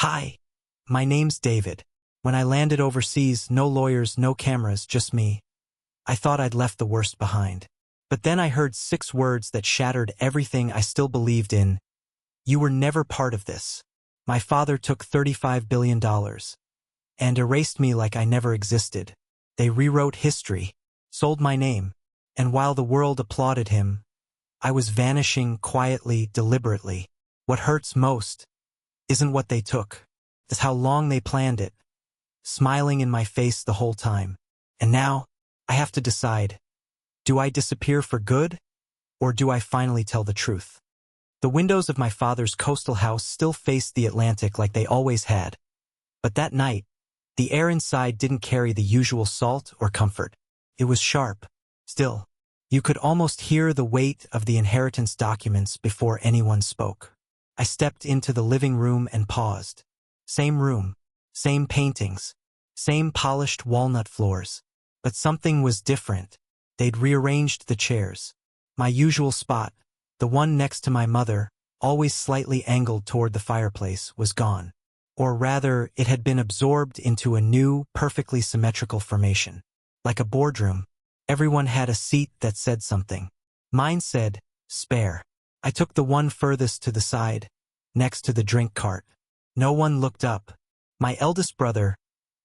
Hi, my name's David. When I landed overseas, no lawyers, no cameras, just me. I thought I'd left the worst behind. But then I heard 6 words that shattered everything I still believed in. You were never part of this. My father took $35 billion and erased me like I never existed. They rewrote history, sold my name, and while the world applauded him, I was vanishing quietly, deliberately. What hurts most isn't what they took, it's how long they planned it, smiling in my face the whole time. And now, I have to decide, do I disappear for good, or do I finally tell the truth? The windows of my father's coastal house still faced the Atlantic like they always had. But that night, the air inside didn't carry the usual salt or comfort. It was sharp, still. You could almost hear the weight of the inheritance documents before anyone spoke. I stepped into the living room and paused. Same room, same paintings, same polished walnut floors. But something was different. They'd rearranged the chairs. My usual spot, the one next to my mother, always slightly angled toward the fireplace, was gone. Or rather, it had been absorbed into a new, perfectly symmetrical formation. Like a boardroom, everyone had a seat that said something. Mine said, spare. I took the one furthest to the side, next to the drink cart. No one looked up. My eldest brother,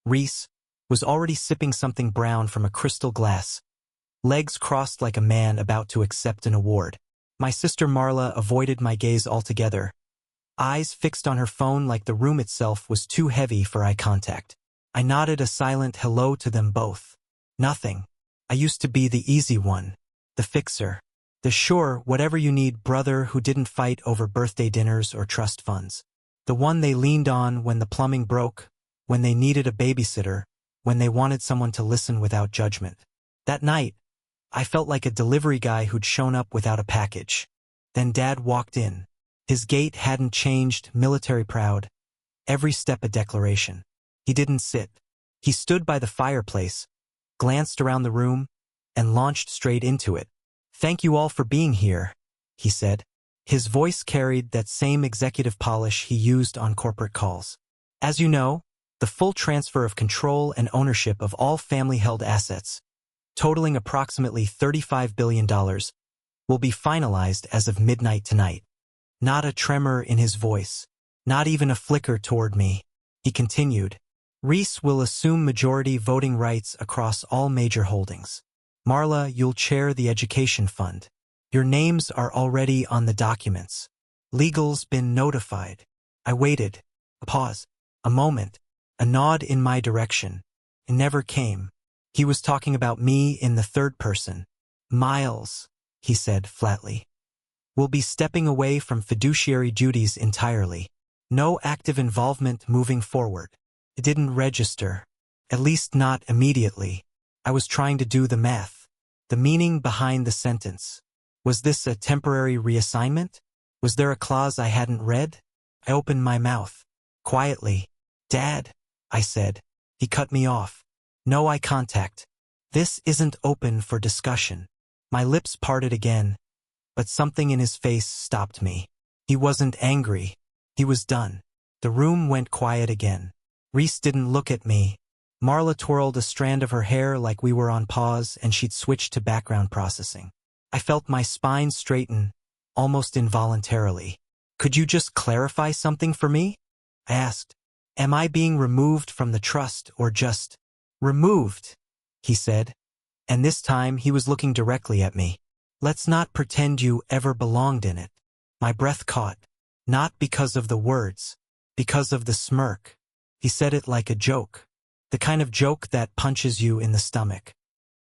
Reese, was already sipping something brown from a crystal glass, legs crossed like a man about to accept an award. My sister Marla avoided my gaze altogether, eyes fixed on her phone like the room itself was too heavy for eye contact. I nodded a silent hello to them both. Nothing. I used to be the easy one, the fixer, the sure, whatever you need brother who didn't fight over birthday dinners or trust funds. The one they leaned on when the plumbing broke, when they needed a babysitter, when they wanted someone to listen without judgment. That night, I felt like a delivery guy who'd shown up without a package. Then Dad walked in. His gait hadn't changed, military proud, every step a declaration. He didn't sit. He stood by the fireplace, glanced around the room, and launched straight into it. "Thank you all for being here," he said. His voice carried that same executive polish he used on corporate calls. "As you know, the full transfer of control and ownership of all family-held assets, totaling approximately $35 billion, will be finalized as of midnight tonight." Not a tremor in his voice, not even a flicker toward me. He continued, "Reese will assume majority voting rights across all major holdings. Marla, you'll chair the education fund. Your names are already on the documents. Legal's been notified." I waited. A pause. A moment. A nod in my direction. It never came. He was talking about me in the third person. "Miles," he said flatly, "will be stepping away from fiduciary duties entirely. No active involvement moving forward." It didn't register. At least not immediately. I was trying to do the math. The meaning behind the sentence. Was this a temporary reassignment? Was there a clause I hadn't read? I opened my mouth. Quietly. "Dad," I said. He cut me off. No eye contact. "This isn't open for discussion." My lips parted again, but something in his face stopped me. He wasn't angry. He was done. The room went quiet again. Reese didn't look at me. Marla twirled a strand of her hair like we were on pause and she'd switched to background processing. I felt my spine straighten, almost involuntarily. "Could you just clarify something for me?" I asked. "Am I being removed from the trust or just—" "Removed," he said, and this time he was looking directly at me. "Let's not pretend you ever belonged in it." My breath caught, not because of the words, because of the smirk. He said it like a joke, the kind of joke that punches you in the stomach.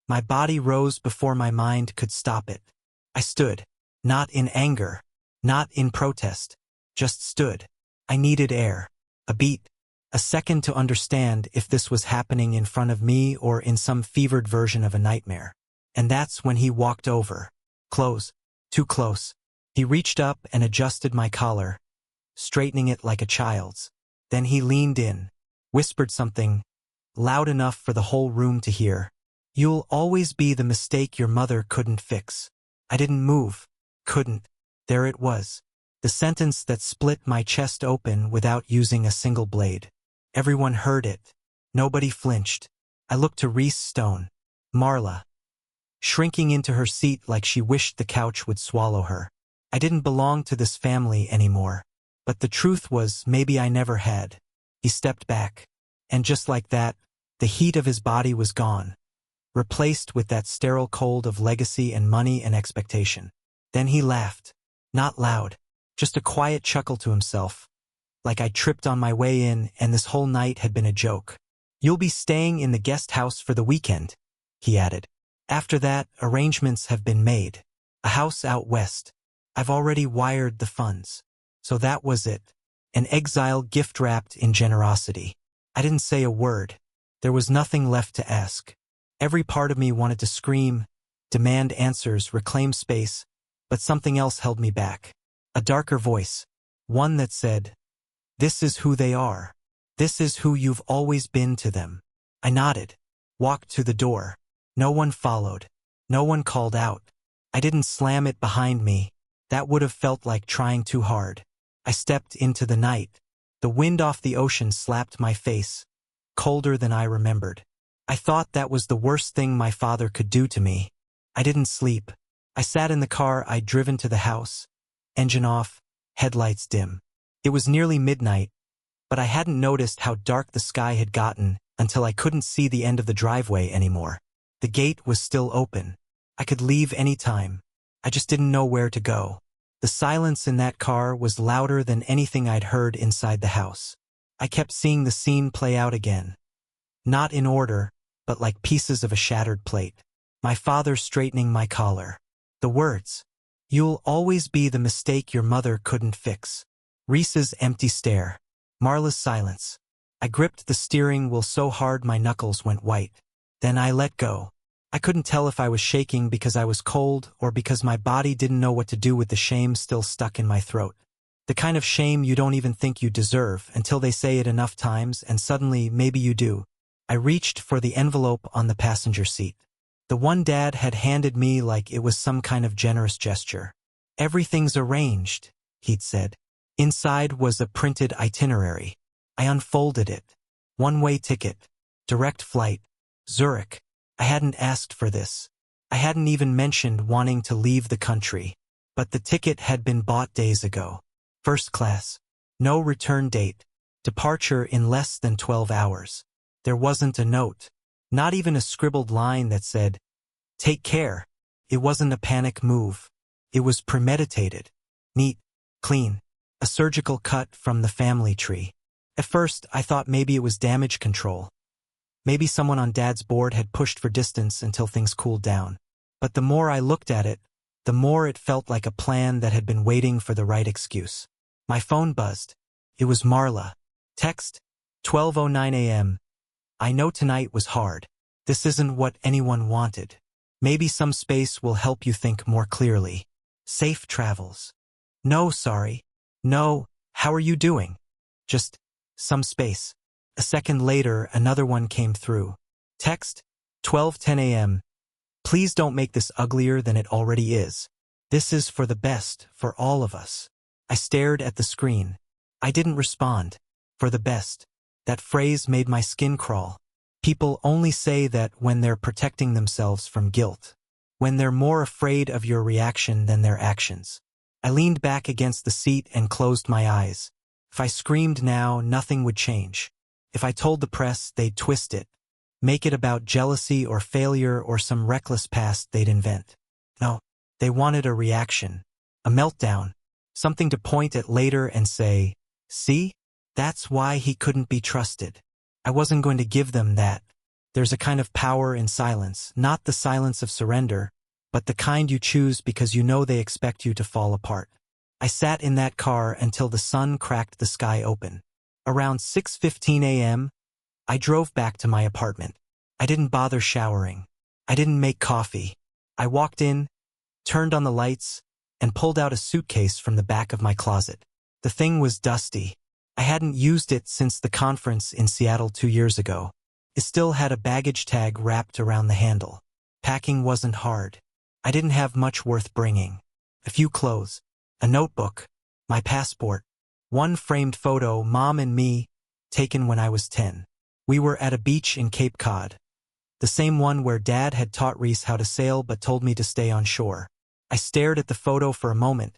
My body rose before my mind could stop it. I stood, not in anger, not in protest, just stood. I needed air, a beat, a second to understand if this was happening in front of me or in some fevered version of a nightmare. And that's when he walked over. Close, too close. He reached up and adjusted my collar, straightening it like a child's. Then he leaned in, whispered something, loud enough for the whole room to hear. "You'll always be the mistake your mother couldn't fix." I didn't move. Couldn't. There it was. The sentence that split my chest open without using a single blade. Everyone heard it. Nobody flinched. I looked to Reese Stone. Marla, shrinking into her seat like she wished the couch would swallow her. I didn't belong to this family anymore. But the truth was, maybe I never had. He stepped back. And just like that, the heat of his body was gone, replaced with that sterile cold of legacy and money and expectation. Then he laughed. Not loud. Just a quiet chuckle to himself. Like I tripped on my way in and this whole night had been a joke. You'll be staying in the guest house for the weekend, he added. After that, arrangements have been made. A house out west. I've already wired the funds. So that was it. An exile gift wrapped in generosity. I didn't say a word. There was nothing left to ask. Every part of me wanted to scream, demand answers, reclaim space, but something else held me back. A darker voice. One that said, "This is who they are. This is who you've always been to them." I nodded, walked to the door. No one followed. No one called out. I didn't slam it behind me. That would have felt like trying too hard. I stepped into the night. The wind off the ocean slapped my face, colder than I remembered. I thought that was the worst thing my father could do to me. I didn't sleep. I sat in the car I'd driven to the house. Engine off, headlights dim. It was nearly midnight, but I hadn't noticed how dark the sky had gotten until I couldn't see the end of the driveway anymore. The gate was still open. I could leave any time. I just didn't know where to go. The silence in that car was louder than anything I'd heard inside the house. I kept seeing the scene play out again. Not in order, but like pieces of a shattered plate. My father straightening my collar. The words, "You'll always be the mistake your mother couldn't fix." Reese's empty stare. Marla's silence. I gripped the steering wheel so hard my knuckles went white. Then I let go. I couldn't tell if I was shaking because I was cold or because my body didn't know what to do with the shame still stuck in my throat. The kind of shame you don't even think you deserve until they say it enough times and suddenly maybe you do. I reached for the envelope on the passenger seat. The one Dad had handed me like it was some kind of generous gesture. "Everything's arranged," he'd said. Inside was a printed itinerary. I unfolded it. One-way ticket. Direct flight. Zurich. I hadn't asked for this. I hadn't even mentioned wanting to leave the country. But the ticket had been bought days ago. First class. No return date. Departure in less than 12 hours. There wasn't a note. Not even a scribbled line that said, "Take care." It wasn't a panic move. It was premeditated. Neat. Clean. A surgical cut from the family tree. At first, I thought maybe it was damage control. Maybe someone on Dad's board had pushed for distance until things cooled down. But the more I looked at it, the more it felt like a plan that had been waiting for the right excuse. My phone buzzed. It was Marla. Text, 12:09 a.m. "I know tonight was hard. This isn't what anyone wanted. Maybe some space will help you think more clearly. Safe travels." "No, sorry. No, how are you doing? Just some space." A second later, another one came through. Text, 12:10 a.m. "Please don't make this uglier than it already is. This is for the best, for all of us." I stared at the screen. I didn't respond. For the best. That phrase made my skin crawl. People only say that when they're protecting themselves from guilt. When they're more afraid of your reaction than their actions. I leaned back against the seat and closed my eyes. If I screamed now, nothing would change. If I told the press, they'd twist it. Make it about jealousy or failure or some reckless past they'd invent. No, they wanted a reaction. A meltdown. Something to point at later and say, "See? That's why he couldn't be trusted." I wasn't going to give them that. There's a kind of power in silence, not the silence of surrender, but the kind you choose because you know they expect you to fall apart. I sat in that car until the sun cracked the sky open. Around 6:15 a.m., I drove back to my apartment. I didn't bother showering. I didn't make coffee. I walked in, turned on the lights, and pulled out a suitcase from the back of my closet. The thing was dusty. I hadn't used it since the conference in Seattle 2 years ago. It still had a baggage tag wrapped around the handle. Packing wasn't hard. I didn't have much worth bringing. A few clothes, a notebook, my passport. One framed photo, Mom and me, taken when I was 10. We were at a beach in Cape Cod. The same one where Dad had taught Reese how to sail but told me to stay on shore. I stared at the photo for a moment,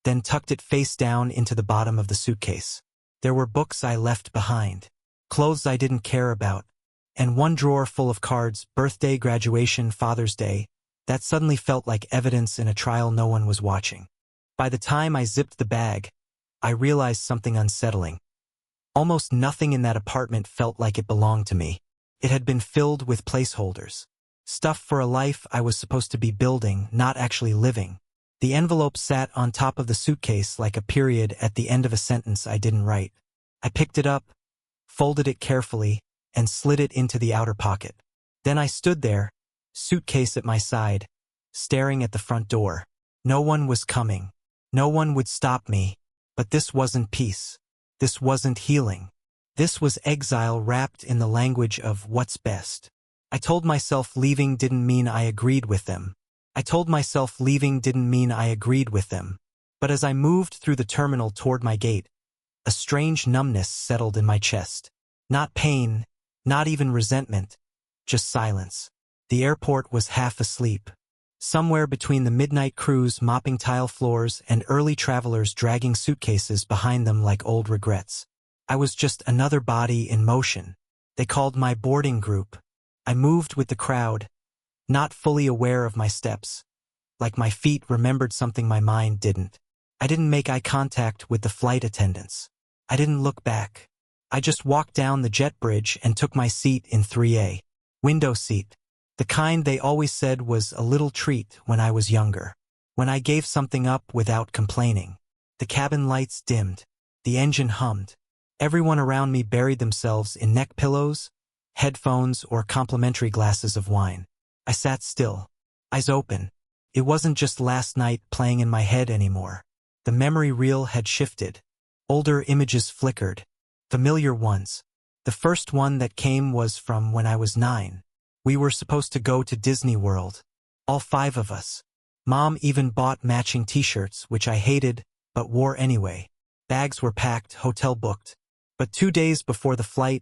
then tucked it face down into the bottom of the suitcase. There were books I left behind, clothes I didn't care about, and one drawer full of cards, birthday, graduation, Father's Day, that suddenly felt like evidence in a trial no one was watching. By the time I zipped the bag, I realized something unsettling. Almost nothing in that apartment felt like it belonged to me. It had been filled with placeholders. Stuff for a life I was supposed to be building, not actually living. The envelope sat on top of the suitcase like a period at the end of a sentence I didn't write. I picked it up, folded it carefully, and slid it into the outer pocket. Then I stood there, suitcase at my side, staring at the front door. No one was coming. No one would stop me. But this wasn't peace. This wasn't healing. This was exile wrapped in the language of what's best. I told myself leaving didn't mean I agreed with them. But as I moved through the terminal toward my gate, a strange numbness settled in my chest. Not pain, not even resentment, just silence. The airport was half asleep. Somewhere between the midnight crews mopping tile floors and early travelers dragging suitcases behind them like old regrets. I was just another body in motion. They called my boarding group. I moved with the crowd, not fully aware of my steps. Like my feet remembered something my mind didn't. I didn't make eye contact with the flight attendants. I didn't look back. I just walked down the jet bridge and took my seat in 3A. Window seat. The kind they always said was a little treat when I was younger. When I gave something up without complaining. The cabin lights dimmed. The engine hummed. Everyone around me buried themselves in neck pillows, headphones, or complimentary glasses of wine. I sat still, eyes open. It wasn't just last night playing in my head anymore. The memory reel had shifted. Older images flickered. Familiar ones. The first one that came was from when I was 9. We were supposed to go to Disney World. All 5 of us. Mom even bought matching t-shirts, which I hated, but wore anyway. Bags were packed, hotel booked. But 2 days before the flight,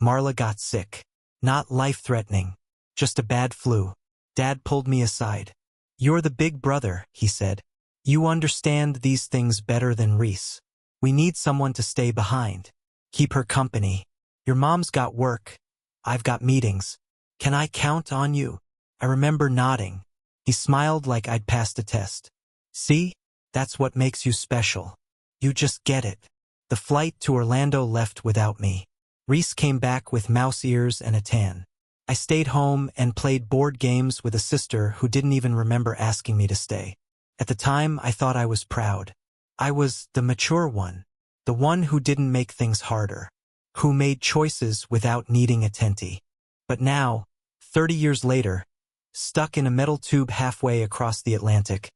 Marla got sick. Not life-threatening, just a bad flu. Dad pulled me aside. "You're the big brother," he said. "You understand these things better than Reese. We need someone to stay behind. Keep her company. Your mom's got work. I've got meetings. Can I count on you?" I remember nodding. He smiled like I'd passed a test. "See? That's what makes you special. You just get it." The flight to Orlando left without me. Reese came back with mouse ears and a tan. I stayed home and played board games with a sister who didn't even remember asking me to stay. At the time, I thought I was proud. I was the mature one. The one who didn't make things harder. Who made choices without needing a tenty. But now, 30 years later, stuck in a metal tube halfway across the Atlantic,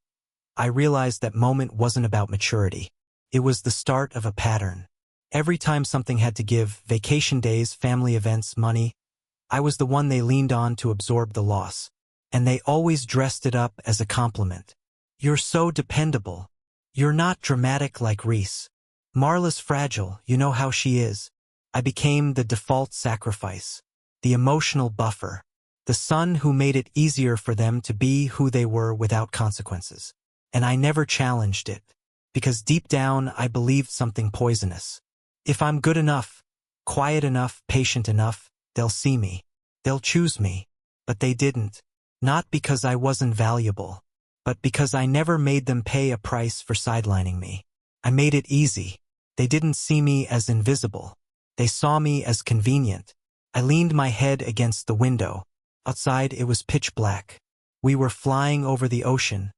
I realized that moment wasn't about maturity. It was the start of a pattern. Every time something had to give, vacation days, family events, money, I was the one they leaned on to absorb the loss. And they always dressed it up as a compliment. "You're so dependable. You're not dramatic like Reese. Marla's fragile, you know how she is." I became the default sacrifice. The emotional buffer. The son who made it easier for them to be who they were without consequences. And I never challenged it. Because deep down I believed something poisonous. If I'm good enough, quiet enough, patient enough, they'll see me. They'll choose me. But they didn't. Not because I wasn't valuable, but because I never made them pay a price for sidelining me. I made it easy. They didn't see me as invisible. They saw me as convenient. I leaned my head against the window. Outside it was pitch black. We were flying over the ocean,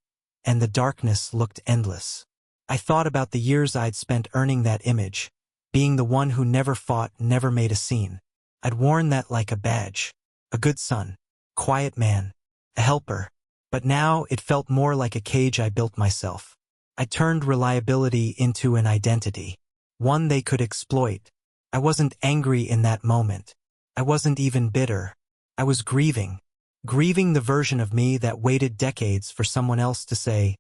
and the darkness looked endless. I thought about the years I'd spent earning that image, being the one who never fought, never made a scene. I'd worn that like a badge. A good son, quiet man, a helper. But now it felt more like a cage I built myself. I turned reliability into an identity, one they could exploit. I wasn't angry in that moment. I wasn't even bitter. I was grieving the version of me that waited decades for someone else to say,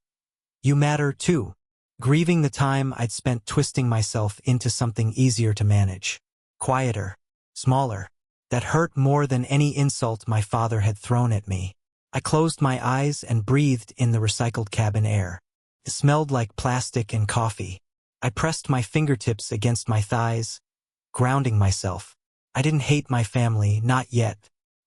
"You matter too." grieving the time I'd spent twisting myself into something easier to manage. Quieter, smaller, that hurt more than any insult my father had thrown at me. I closed my eyes and breathed in the recycled cabin air. It smelled like plastic and coffee. I pressed my fingertips against my thighs, grounding myself. I didn't hate my family, not yet,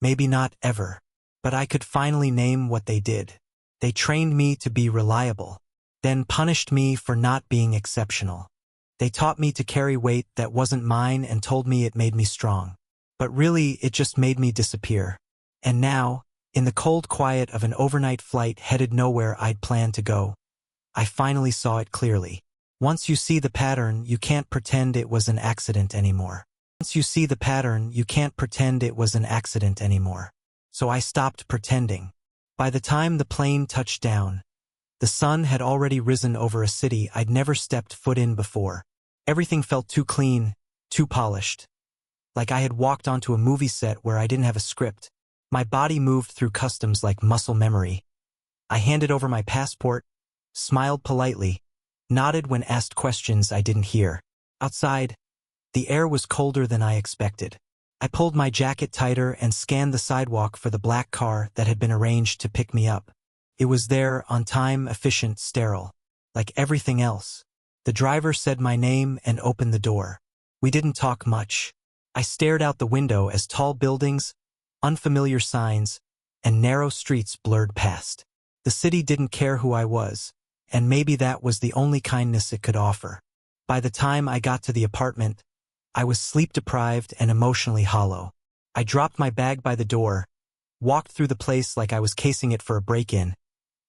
maybe not ever, but I could finally name what they did. They trained me to be reliable, then punished me for not being exceptional. They taught me to carry weight that wasn't mine and told me it made me strong. But really, it just made me disappear. And now, in the cold quiet of an overnight flight headed nowhere I'd planned to go, I finally saw it clearly. Once you see the pattern, you can't pretend it was an accident anymore. Once you see the pattern, you can't pretend it was an accident anymore. So I stopped pretending. By the time the plane touched down, the sun had already risen over a city I'd never stepped foot in before. Everything felt too clean, too polished. Like I had walked onto a movie set where I didn't have a script. My body moved through customs like muscle memory. I handed over my passport, smiled politely, nodded when asked questions I didn't hear. Outside, the air was colder than I expected. I pulled my jacket tighter and scanned the sidewalk for the black car that had been arranged to pick me up. It was there, on time, efficient, sterile. Like everything else. The driver said my name and opened the door. We didn't talk much. I stared out the window as tall buildings, unfamiliar signs, and narrow streets blurred past. The city didn't care who I was, and maybe that was the only kindness it could offer. By the time I got to the apartment, I was sleep-deprived and emotionally hollow. I dropped my bag by the door, walked through the place like I was casing it for a break-in,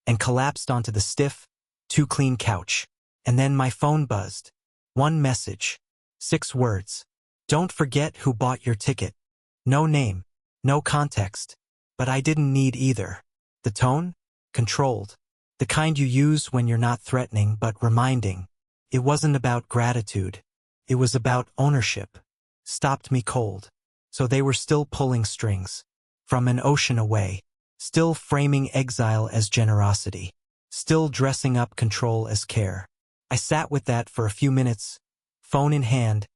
and collapsed onto the stiff, too-clean couch. And then my phone buzzed. One message. 6 words. Don't forget who bought your ticket. No name. No context. But I didn't need either. The tone? Controlled. The kind you use when you're not threatening but reminding. It wasn't about gratitude. It was about ownership. Stopped me cold. So they were still pulling strings. From an ocean away. Still framing exile as generosity. Still dressing up control as care. I sat with that for a few minutes, phone in hand,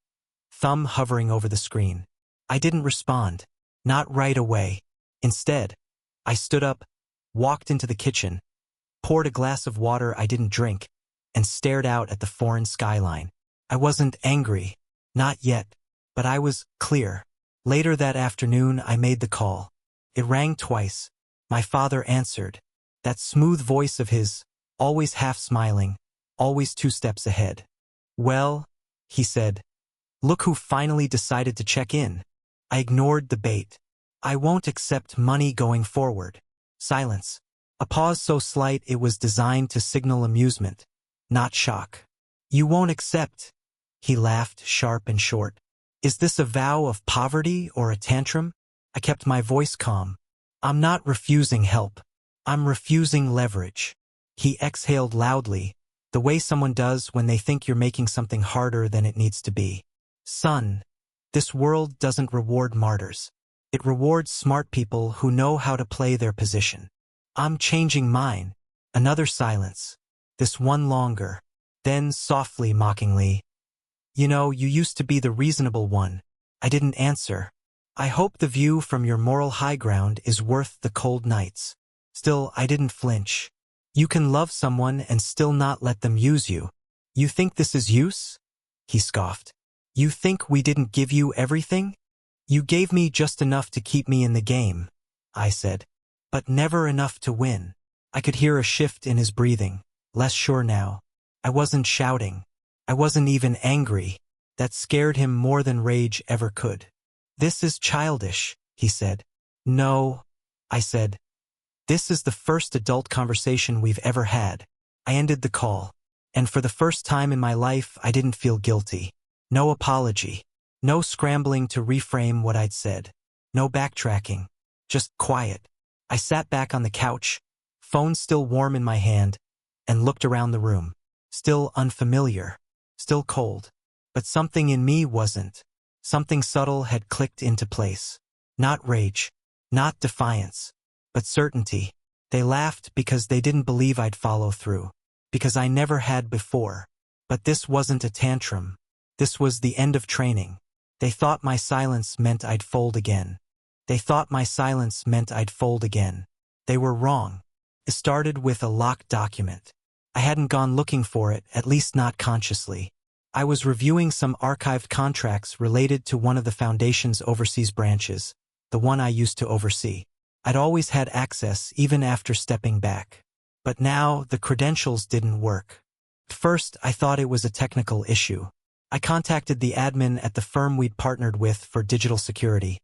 thumb hovering over the screen. I didn't respond. Not right away. Instead, I stood up, walked into the kitchen, poured a glass of water I didn't drink, and stared out at the foreign skyline. I wasn't angry. Not yet. But I was clear. Later that afternoon, I made the call. It rang twice. My father answered. That smooth voice of his, always half smiling, always 2 steps ahead. Well, he said, look who finally decided to check in. I ignored the bait. I won't accept money going forward. Silence. A pause so slight it was designed to signal amusement, not shock. You won't accept? He laughed, sharp and short. Is this a vow of poverty or a tantrum? I kept my voice calm. I'm not refusing help. I'm refusing leverage. He exhaled loudly, the way someone does when they think you're making something harder than it needs to be. Son, this world doesn't reward martyrs. It rewards smart people who know how to play their position. I'm changing mine. Another silence. This one longer. Then softly, mockingly. You know, you used to be the reasonable one. I didn't answer. I hope the view from your moral high ground is worth the cold nights. Still, I didn't flinch. You can love someone and still not let them use you. You think this is use? He scoffed. You think we didn't give you everything? You gave me just enough to keep me in the game, I said. But never enough to win. I could hear a shift in his breathing, less sure now. I wasn't shouting. I wasn't even angry. That scared him more than rage ever could. This is childish, he said. No, I said. This is the first adult conversation we've ever had. I ended the call, and for the first time in my life I didn't feel guilty. No apology. No scrambling to reframe what I'd said. No backtracking. Just quiet. I sat back on the couch, phone still warm in my hand, and looked around the room. Still unfamiliar. Still cold. But something in me wasn't. Something subtle had clicked into place. Not rage. Not defiance. But certainty. They laughed because they didn't believe I'd follow through. because I never had before. But this wasn't a tantrum. This was the end of training. They thought my silence meant I'd fold again. They thought my silence meant I'd fold again. They were wrong. It started with a locked document. I hadn't gone looking for it, at least not consciously. I was reviewing some archived contracts related to one of the Foundation's overseas branches, the one I used to oversee. I'd always had access, even after stepping back. But now, the credentials didn't work. At first, I thought it was a technical issue. I contacted the admin at the firm we'd partnered with for digital security,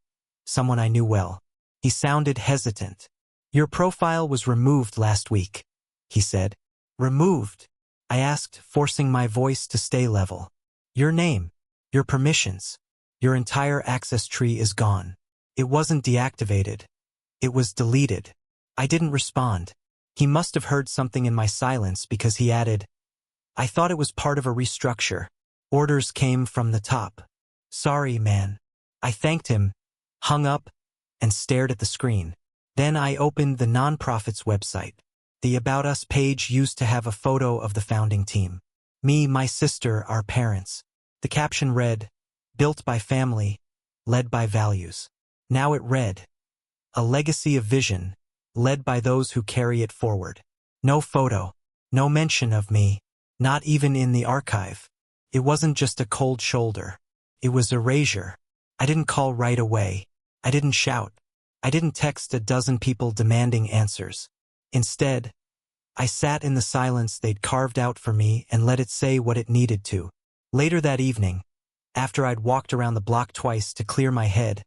someone I knew well. He sounded hesitant. "Your profile was removed last week," he said. "Removed?" I asked, forcing my voice to stay level. "Your name, your permissions, your entire access tree is gone." It wasn't deactivated. It was deleted. I didn't respond. He must have heard something in my silence because he added, "I thought it was part of a restructure. Orders came from the top. Sorry, man." I thanked him, hung up, and stared at the screen. Then I opened the nonprofit's website. The About Us page used to have a photo of the founding team. Me, my sister, our parents. The caption read, "Built by family, led by values." Now it read, "A legacy of vision, led by those who carry it forward." No photo, no mention of me, not even in the archive. It wasn't just a cold shoulder. It was erasure. I didn't call right away. I didn't shout. I didn't text a dozen people demanding answers. Instead, I sat in the silence they'd carved out for me and let it say what it needed to. Later that evening, after I'd walked around the block twice to clear my head,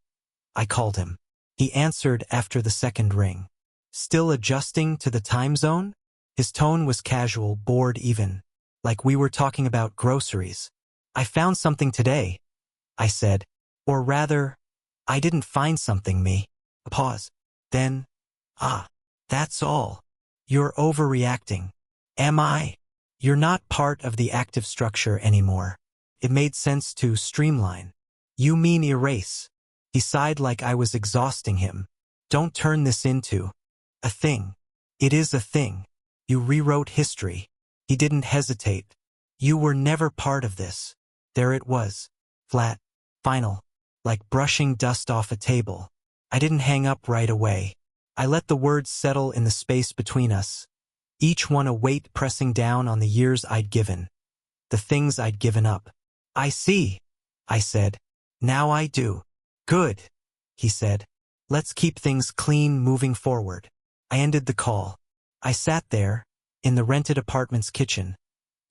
I called him. He answered after the second ring. Still adjusting to the time zone? His tone was casual, bored even, like we were talking about groceries. "I found something today," I said. Or rather, I didn't find something, me. A pause. Then, that's all. "You're overreacting." "Am I?" "You're not part of the active structure anymore." It made sense to streamline. "You mean erase?" He sighed like I was exhausting him. "Don't turn this into a thing." "It is a thing. You rewrote history." He didn't hesitate. "You were never part of this." There it was. Flat. Final. Like brushing dust off a table. I didn't hang up right away. I let the words settle in the space between us, each one a weight pressing down on the years I'd given, the things I'd given up. "I see," I said. "Now I do." "Good," he said. "Let's keep things clean moving forward." I ended the call. I sat there, in the rented apartment's kitchen,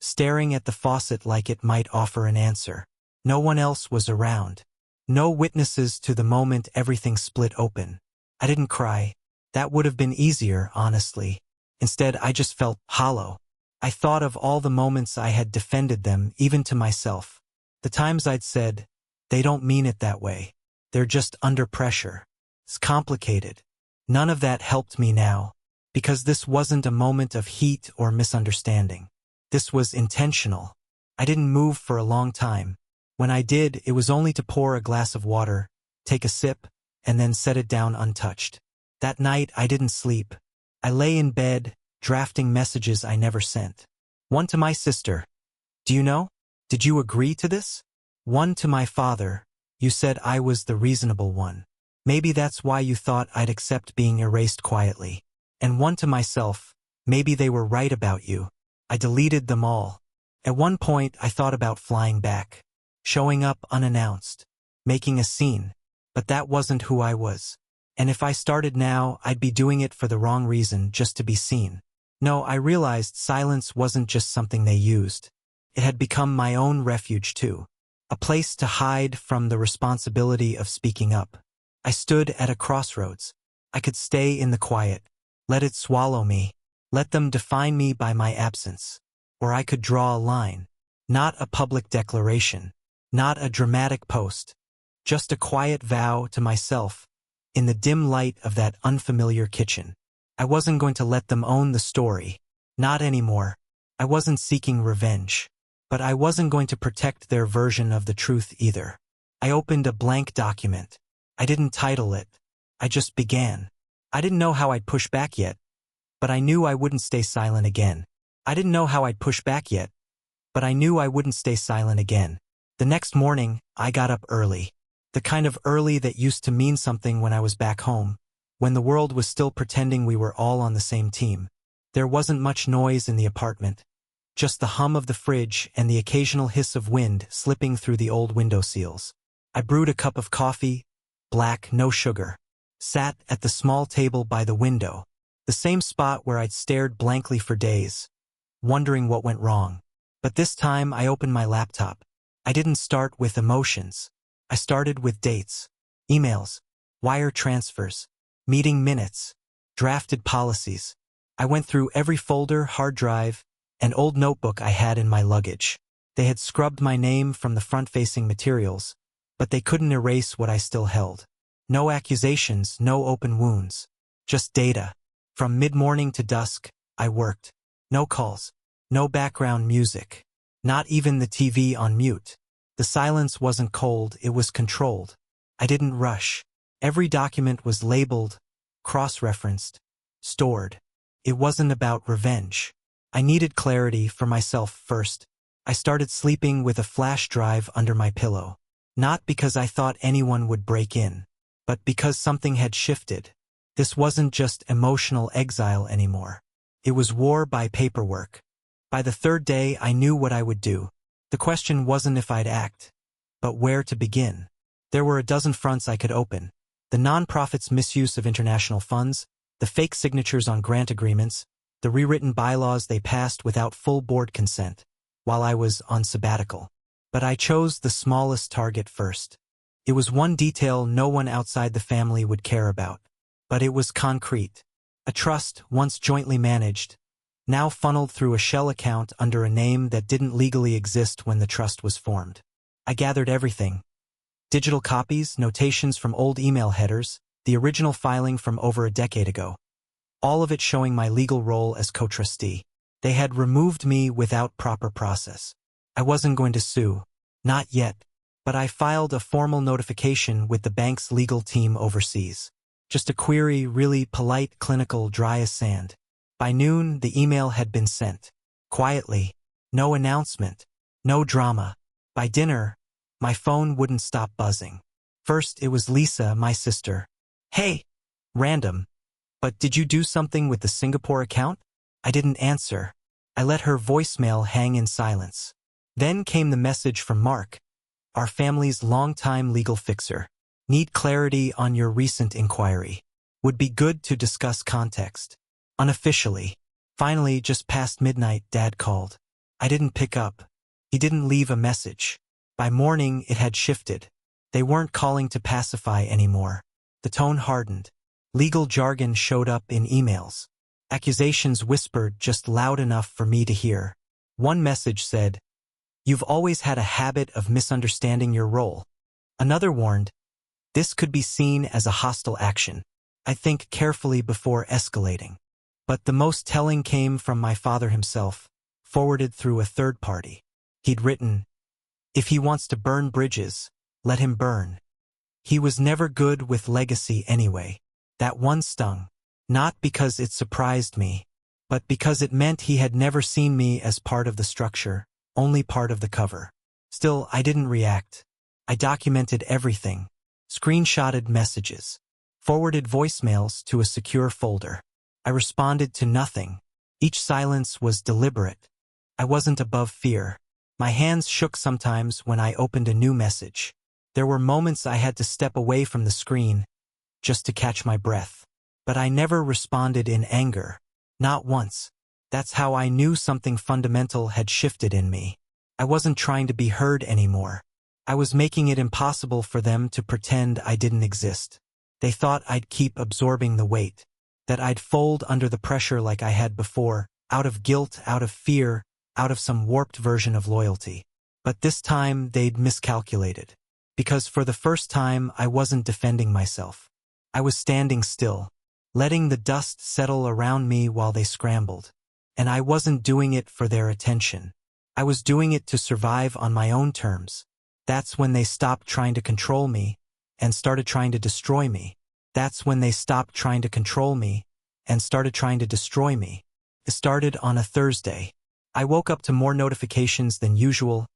staring at the faucet like it might offer an answer. No one else was around. No witnesses to the moment everything split open. I didn't cry. That would have been easier, honestly. Instead, I just felt hollow. I thought of all the moments I had defended them, even to myself. The times I'd said, "They don't mean it that way. They're just under pressure. It's complicated." None of that helped me now, because this wasn't a moment of heat or misunderstanding. This was intentional. I didn't move for a long time. When I did, it was only to pour a glass of water, take a sip, and then set it down untouched. That night, I didn't sleep. I lay in bed, drafting messages I never sent. One to my sister. "Do you know? Did you agree to this?" One to my father. "You said I was the reasonable one. Maybe that's why you thought I'd accept being erased quietly." And one to myself. "Maybe they were right about you." I deleted them all. At one point, I thought about flying back, showing up unannounced, making a scene. But that wasn't who I was. And if I started now, I'd be doing it for the wrong reason, just to be seen. No, I realized silence wasn't just something they used. It had become my own refuge too. A place to hide from the responsibility of speaking up. I stood at a crossroads. I could stay in the quiet, let it swallow me, let them define me by my absence. Or I could draw a line. Not a public declaration. Not a dramatic post. Just a quiet vow to myself, in the dim light of that unfamiliar kitchen. I wasn't going to let them own the story. Not anymore. I wasn't seeking revenge. But I wasn't going to protect their version of the truth either. I opened a blank document. I didn't title it. I just began. I didn't know how I'd push back yet, but I knew I wouldn't stay silent again. I didn't know how I'd push back yet, but I knew I wouldn't stay silent again. The next morning, I got up early. The kind of early that used to mean something when I was back home, when the world was still pretending we were all on the same team. There wasn't much noise in the apartment, just the hum of the fridge and the occasional hiss of wind slipping through the old window seals. I brewed a cup of coffee, black, no sugar, sat at the small table by the window, the same spot where I'd stared blankly for days, wondering what went wrong. But this time I opened my laptop. I didn't start with emotions. I started with dates, emails, wire transfers, meeting minutes, drafted policies. I went through every folder, hard drive, and old notebook I had in my luggage. They had scrubbed my name from the front-facing materials, but they couldn't erase what I still held. No accusations, no open wounds. Just data. From mid-morning to dusk, I worked. No calls. No background music. Not even the TV on mute. The silence wasn't cold, it was controlled. I didn't rush. Every document was labeled, cross-referenced, stored. It wasn't about revenge. I needed clarity for myself first. I started sleeping with a flash drive under my pillow. Not because I thought anyone would break in, but because something had shifted. This wasn't just emotional exile anymore. It was war by paperwork. By the third day, I knew what I would do. The question wasn't if I'd act, but where to begin. There were a dozen fronts I could open. The nonprofit's misuse of international funds, the fake signatures on grant agreements, the rewritten bylaws they passed without full board consent, while I was on sabbatical. But I chose the smallest target first. It was one detail no one outside the family would care about. But it was concrete. A trust, once jointly managed, now funneled through a shell account under a name that didn't legally exist when the trust was formed. I gathered everything. Digital copies, notations from old email headers, the original filing from over a decade ago. All of it showing my legal role as co-trustee. They had removed me without proper process. I wasn't going to sue. Not yet. But I filed a formal notification with the bank's legal team overseas. Just a query, really polite, clinical, dry as sand. By noon, the email had been sent. Quietly. No announcement. No drama. By dinner, my phone wouldn't stop buzzing. First, it was Lisa, my sister. Hey! Random. But did you do something with the Singapore account? I didn't answer. I let her voicemail hang in silence. Then came the message from Mark, our family's longtime legal fixer. Need clarity on your recent inquiry. Would be good to discuss context. Unofficially. Finally, just past midnight, Dad called. I didn't pick up. He didn't leave a message. By morning, it had shifted. They weren't calling to pacify anymore. The tone hardened. Legal jargon showed up in emails. Accusations whispered just loud enough for me to hear. One message said, "You've always had a habit of misunderstanding your role." Another warned, "This could be seen as a hostile action. I think carefully before escalating." But the most telling came from my father himself, forwarded through a third party. He'd written, "If he wants to burn bridges, let him burn." He was never good with legacy anyway. That one stung. Not because it surprised me, but because it meant he had never seen me as part of the structure, only part of the cover. Still, I didn't react. I documented everything. Screenshotted messages. Forwarded voicemails to a secure folder. I responded to nothing. Each silence was deliberate. I wasn't above fear. My hands shook sometimes when I opened a new message. There were moments I had to step away from the screen, just to catch my breath. But I never responded in anger. Not once. That's how I knew something fundamental had shifted in me. I wasn't trying to be heard anymore. I was making it impossible for them to pretend I didn't exist. They thought I'd keep absorbing the weight, that I'd fold under the pressure like I had before, out of guilt, out of fear, out of some warped version of loyalty. But this time they'd miscalculated. Because for the first time I wasn't defending myself. I was standing still, letting the dust settle around me while they scrambled. And I wasn't doing it for their attention. I was doing it to survive on my own terms. That's when they stopped trying to control me and started trying to destroy me. That's when they stopped trying to control me and started trying to destroy me. It started on a Thursday. I woke up to more notifications than usual,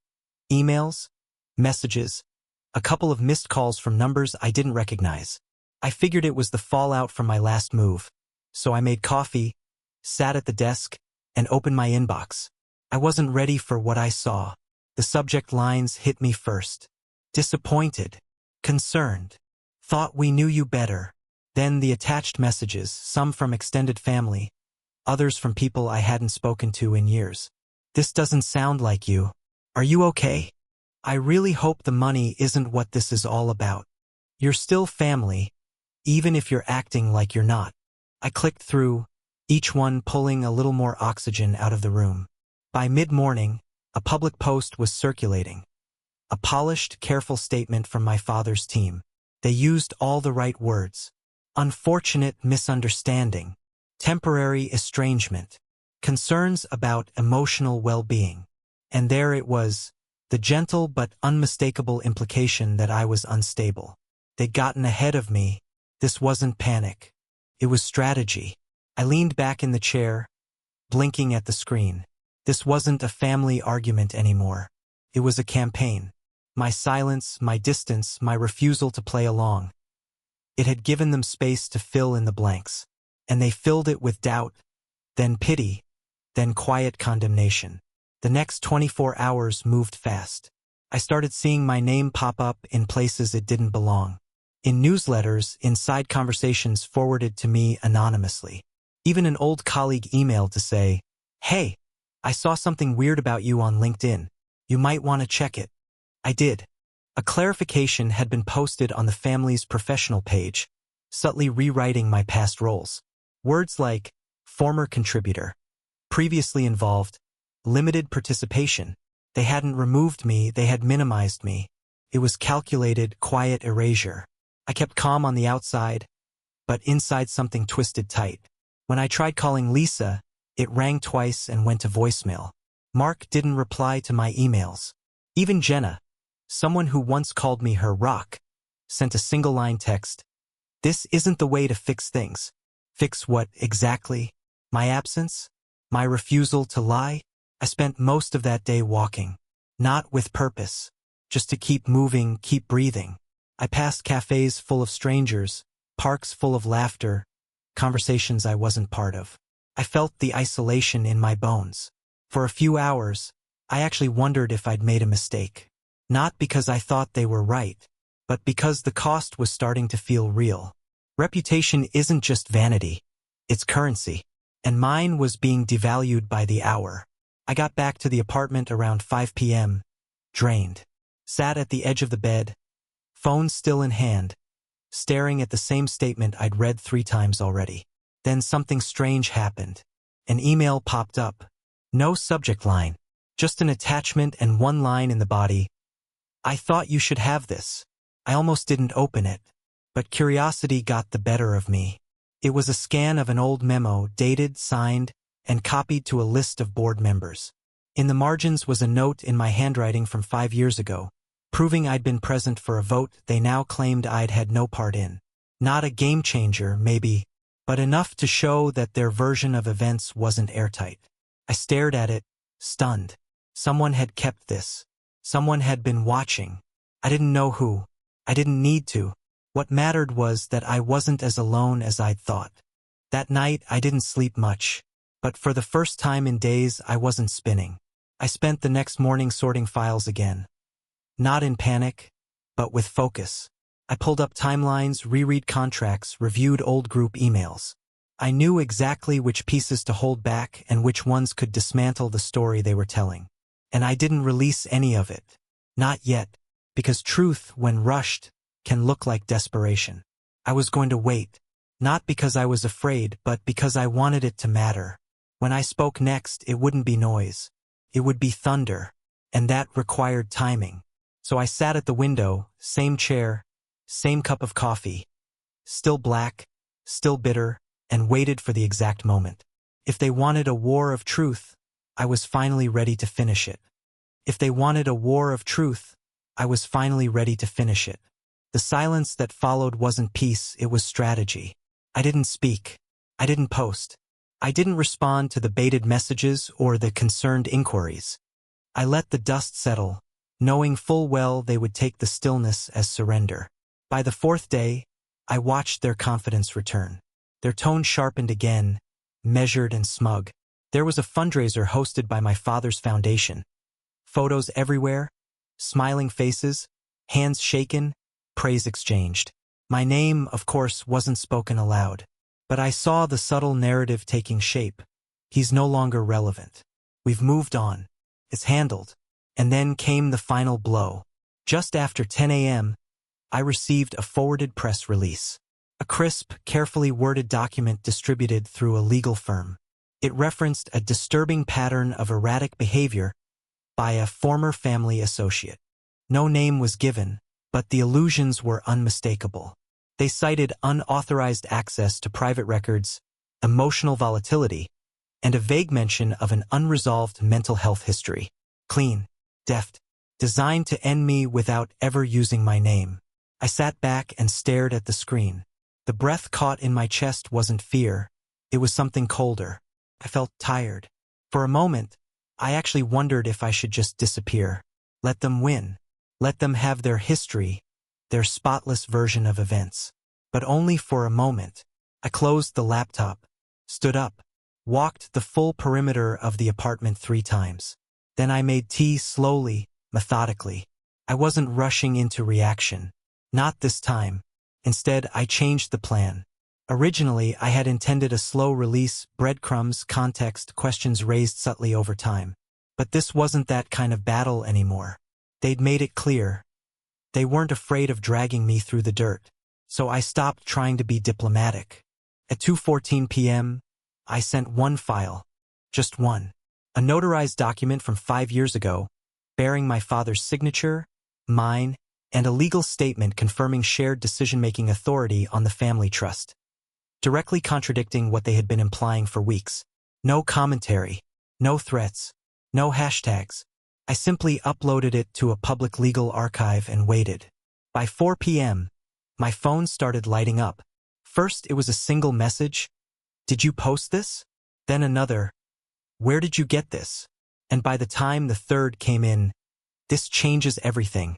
emails, messages, a couple of missed calls from numbers I didn't recognize. I figured it was the fallout from my last move, so I made coffee, sat at the desk, and opened my inbox. I wasn't ready for what I saw. The subject lines hit me first. Disappointed, concerned, thought we knew you better. Then the attached messages, some from extended family, others from people I hadn't spoken to in years. This doesn't sound like you. Are you okay? I really hope the money isn't what this is all about. You're still family, even if you're acting like you're not. I clicked through, each one pulling a little more oxygen out of the room. By mid-morning, a public post was circulating. A polished, careful statement from my father's team. They used all the right words. Unfortunate misunderstanding. Temporary estrangement. Concerns about emotional well-being. And there it was, the gentle but unmistakable implication that I was unstable. They'd gotten ahead of me. This wasn't panic. It was strategy. I leaned back in the chair, blinking at the screen. This wasn't a family argument anymore. It was a campaign. My silence, my distance, my refusal to play along. It had given them space to fill in the blanks. And they filled it with doubt, then pity, then quiet condemnation. The next 24 hours moved fast. I started seeing my name pop up in places it didn't belong. In newsletters, in side conversations forwarded to me anonymously. Even an old colleague emailed to say, "Hey, I saw something weird about you on LinkedIn. You might want to check it." I did. A clarification had been posted on the family's professional page, subtly rewriting my past roles. Words like former contributor, previously involved, limited participation. They hadn't removed me, they had minimized me. It was calculated, quiet erasure. I kept calm on the outside, but inside something twisted tight. When I tried calling Lisa, it rang twice and went to voicemail. Mark didn't reply to my emails. Even Jenna, someone who once called me her rock, sent a single-line text. This isn't the way to fix things. Fix what exactly? My absence? My refusal to lie? I spent most of that day walking. Not with purpose. Just to keep moving, keep breathing. I passed cafes full of strangers, parks full of laughter, conversations I wasn't part of. I felt the isolation in my bones. For a few hours, I actually wondered if I'd made a mistake. Not because I thought they were right, but because the cost was starting to feel real. Reputation isn't just vanity, it's currency. And mine was being devalued by the hour. I got back to the apartment around 5 p.m., drained. Sat at the edge of the bed, phone still in hand, staring at the same statement I'd read 3 times already. Then something strange happened. An email popped up. No subject line, just an attachment and one line in the body. I thought you should have this. I almost didn't open it, but curiosity got the better of me. It was a scan of an old memo, dated, signed, and copied to a list of board members. In the margins was a note in my handwriting from 5 years ago, proving I'd been present for a vote they now claimed I'd had no part in. Not a game changer, maybe, but enough to show that their version of events wasn't airtight. I stared at it, stunned. Someone had kept this. Someone had been watching. I didn't know who. I didn't need to. What mattered was that I wasn't as alone as I'd thought. That night, I didn't sleep much. But for the first time in days, I wasn't spinning. I spent the next morning sorting files again. Not in panic, but with focus. I pulled up timelines, reread contracts, reviewed old group emails. I knew exactly which pieces to hold back and which ones could dismantle the story they were telling. And I didn't release any of it. Not yet, because truth, when rushed, can look like desperation. I was going to wait, not because I was afraid, but because I wanted it to matter. When I spoke next, it wouldn't be noise. It would be thunder, and that required timing. So I sat at the window, same chair, same cup of coffee, still black, still bitter, and waited for the exact moment. If they wanted a war of truth, I was finally ready to finish it. If they wanted a war of truth, I was finally ready to finish it. The silence that followed wasn't peace, it was strategy. I didn't speak. I didn't post. I didn't respond to the baited messages or the concerned inquiries. I let the dust settle, knowing full well they would take the stillness as surrender. By the fourth day, I watched their confidence return. Their tone sharpened again, measured and smug. There was a fundraiser hosted by my father's foundation. Photos everywhere, smiling faces, hands shaken, praise exchanged. My name, of course, wasn't spoken aloud. But I saw the subtle narrative taking shape. He's no longer relevant. We've moved on. It's handled. And then came the final blow. Just after 10 a.m., I received a forwarded press release. A crisp, carefully worded document distributed through a legal firm. It referenced a disturbing pattern of erratic behavior by a former family associate. No name was given, but the allusions were unmistakable. They cited unauthorized access to private records, emotional volatility, and a vague mention of an unresolved mental health history. Clean, deft, designed to end me without ever using my name. I sat back and stared at the screen. The breath caught in my chest wasn't fear. It was something colder. I felt tired. For a moment, I actually wondered if I should just disappear. Let them win. Let them have their history, their spotless version of events. But only for a moment. I closed the laptop, stood up, walked the full perimeter of the apartment 3 times. Then I made tea slowly, methodically. I wasn't rushing into reaction. Not this time. Instead, I changed the plan. Originally, I had intended a slow release, breadcrumbs, context, questions raised subtly over time. But this wasn't that kind of battle anymore. They'd made it clear. They weren't afraid of dragging me through the dirt. So I stopped trying to be diplomatic. At 2:14 p.m., I sent one file. Just one. A notarized document from 5 years ago, bearing my father's signature, mine, and a legal statement confirming shared decision-making authority on the family trust. Directly contradicting what they had been implying for weeks. No commentary, no threats, no hashtags. I simply uploaded it to a public legal archive and waited. By 4 p.m., my phone started lighting up. First, it was a single message. Did you post this? Then another. Where did you get this? And by the time the third came in, this changes everything.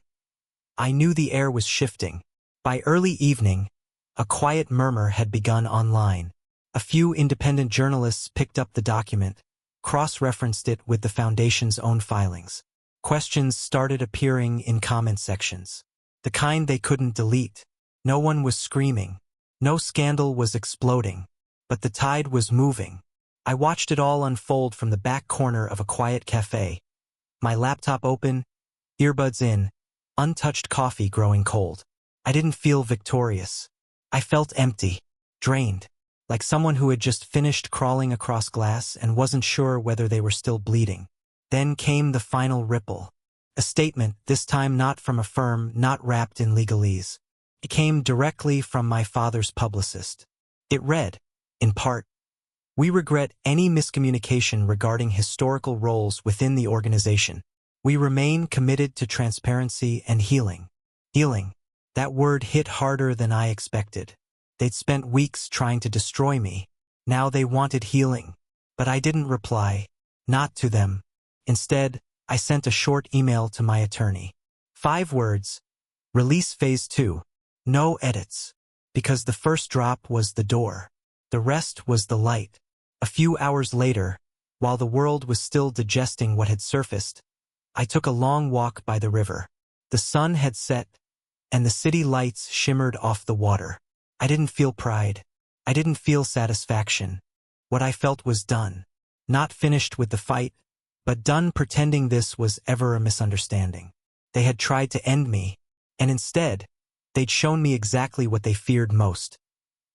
I knew the air was shifting. By early evening, a quiet murmur had begun online. A few independent journalists picked up the document, cross-referenced it with the Foundation's own filings. Questions started appearing in comment sections. The kind they couldn't delete. No one was screaming. No scandal was exploding. But the tide was moving. I watched it all unfold from the back corner of a quiet cafe. My laptop open, earbuds in, untouched coffee growing cold. I didn't feel victorious. I felt empty, drained, like someone who had just finished crawling across glass and wasn't sure whether they were still bleeding. Then came the final ripple. A statement, this time not from a firm, not wrapped in legalese. It came directly from my father's publicist. It read, in part, "We regret any miscommunication regarding historical roles within the organization. We remain committed to transparency and healing." Healing. That word hit harder than I expected. They'd spent weeks trying to destroy me. Now they wanted healing. But I didn't reply. Not to them. Instead, I sent a short email to my attorney. 5 words. Release Phase 2. No edits. Because the first drop was the door. The rest was the light. A few hours later, while the world was still digesting what had surfaced, I took a long walk by the river. The sun had set, and the city lights shimmered off the water. I didn't feel pride. I didn't feel satisfaction. What I felt was done. Not finished with the fight, but done pretending this was ever a misunderstanding. They had tried to end me, and instead, they'd shown me exactly what they feared most.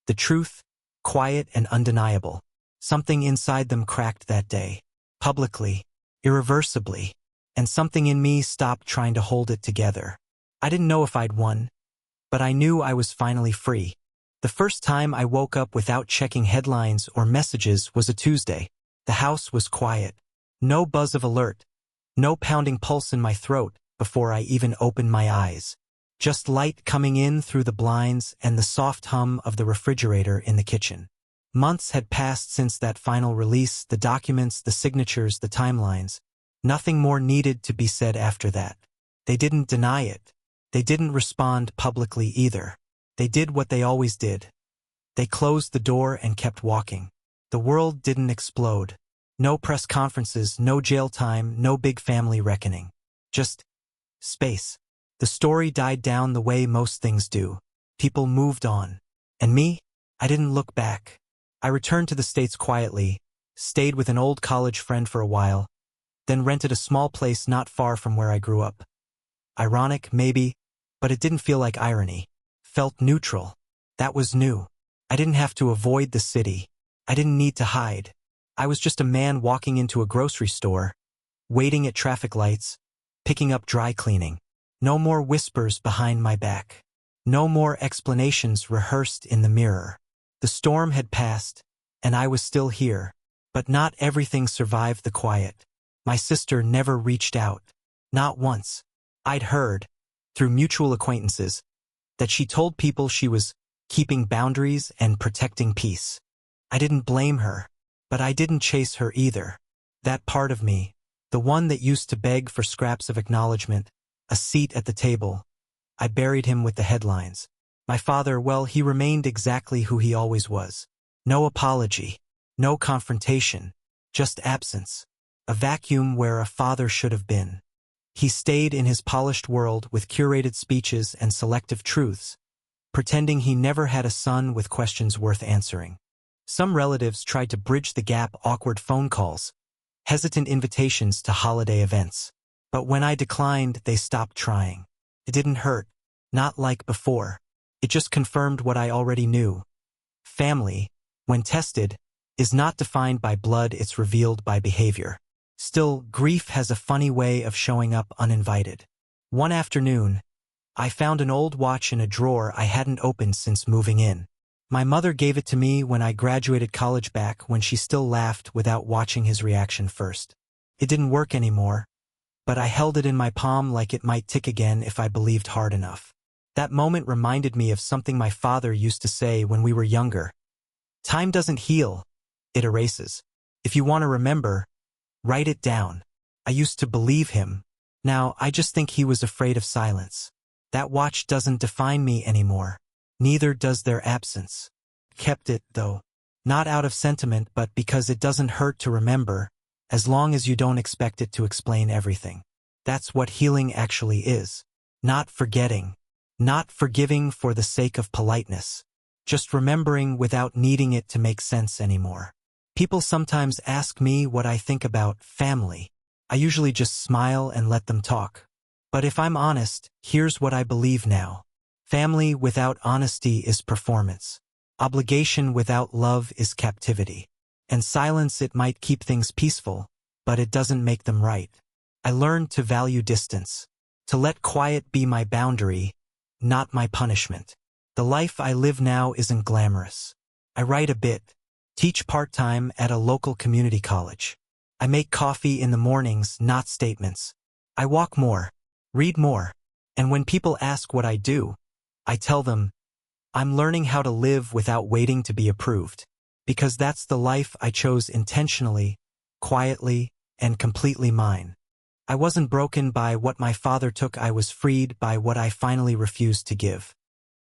The truth, quiet and undeniable. Something inside them cracked that day. Publicly, irreversibly, and something in me stopped trying to hold it together. I didn't know if I'd won, but I knew I was finally free. The first time I woke up without checking headlines or messages was a Tuesday. The house was quiet. No buzz of alert. No pounding pulse in my throat before I even opened my eyes. Just light coming in through the blinds and the soft hum of the refrigerator in the kitchen. Months had passed since that final release, the documents, the signatures, the timelines. Nothing more needed to be said after that. They didn't deny it. They didn't respond publicly either. They did what they always did. They closed the door and kept walking. The world didn't explode. No press conferences, no jail time, no big family reckoning. Just space. The story died down the way most things do. People moved on. And me? I didn't look back. I returned to the States quietly, stayed with an old college friend for a while, then rented a small place not far from where I grew up. Ironic, maybe, but it didn't feel like irony. Felt neutral. That was new. I didn't have to avoid the city. I didn't need to hide. I was just a man walking into a grocery store, waiting at traffic lights, picking up dry cleaning. No more whispers behind my back. No more explanations rehearsed in the mirror. The storm had passed, and I was still here. But not everything survived the quiet. My sister never reached out. Not once. I'd heard, through mutual acquaintances, that she told people she was keeping boundaries and protecting peace. I didn't blame her, but I didn't chase her either. That part of me, the one that used to beg for scraps of acknowledgement, a seat at the table, I buried him with the headlines. My father, well, he remained exactly who he always was. No apology, no confrontation, just absence. A vacuum where a father should have been. He stayed in his polished world with curated speeches and selective truths, pretending he never had a son with questions worth answering. Some relatives tried to bridge the gap, awkward phone calls, hesitant invitations to holiday events. But when I declined, they stopped trying. It didn't hurt, not like before. It just confirmed what I already knew. Family, when tested, is not defined by blood, it's revealed by behavior. Still, grief has a funny way of showing up uninvited. One afternoon, I found an old watch in a drawer I hadn't opened since moving in. My mother gave it to me when I graduated college back when she still laughed without watching his reaction first. It didn't work anymore, but I held it in my palm like it might tick again if I believed hard enough. That moment reminded me of something my father used to say when we were younger. Time doesn't heal, it erases. If you want to remember, write it down. I used to believe him. Now, I just think he was afraid of silence. That watch doesn't define me anymore. Neither does their absence. Kept it, though. Not out of sentiment, but because it doesn't hurt to remember, as long as you don't expect it to explain everything. That's what healing actually is. Not forgetting. Not forgiving for the sake of politeness. Just remembering without needing it to make sense anymore. People sometimes ask me what I think about family. I usually just smile and let them talk. But if I'm honest, here's what I believe now. Family without honesty is performance. Obligation without love is captivity. And silence, it might keep things peaceful, but it doesn't make them right. I learned to value distance. To let quiet be my boundary, not my punishment. The life I live now isn't glamorous. I write a bit, teach part-time at a local community college. I make coffee in the mornings, not statements. I walk more, read more, and when people ask what I do, I tell them, I'm learning how to live without waiting to be approved. Because that's the life I chose intentionally, quietly, and completely mine. I wasn't broken by what my father took, I was freed by what I finally refused to give.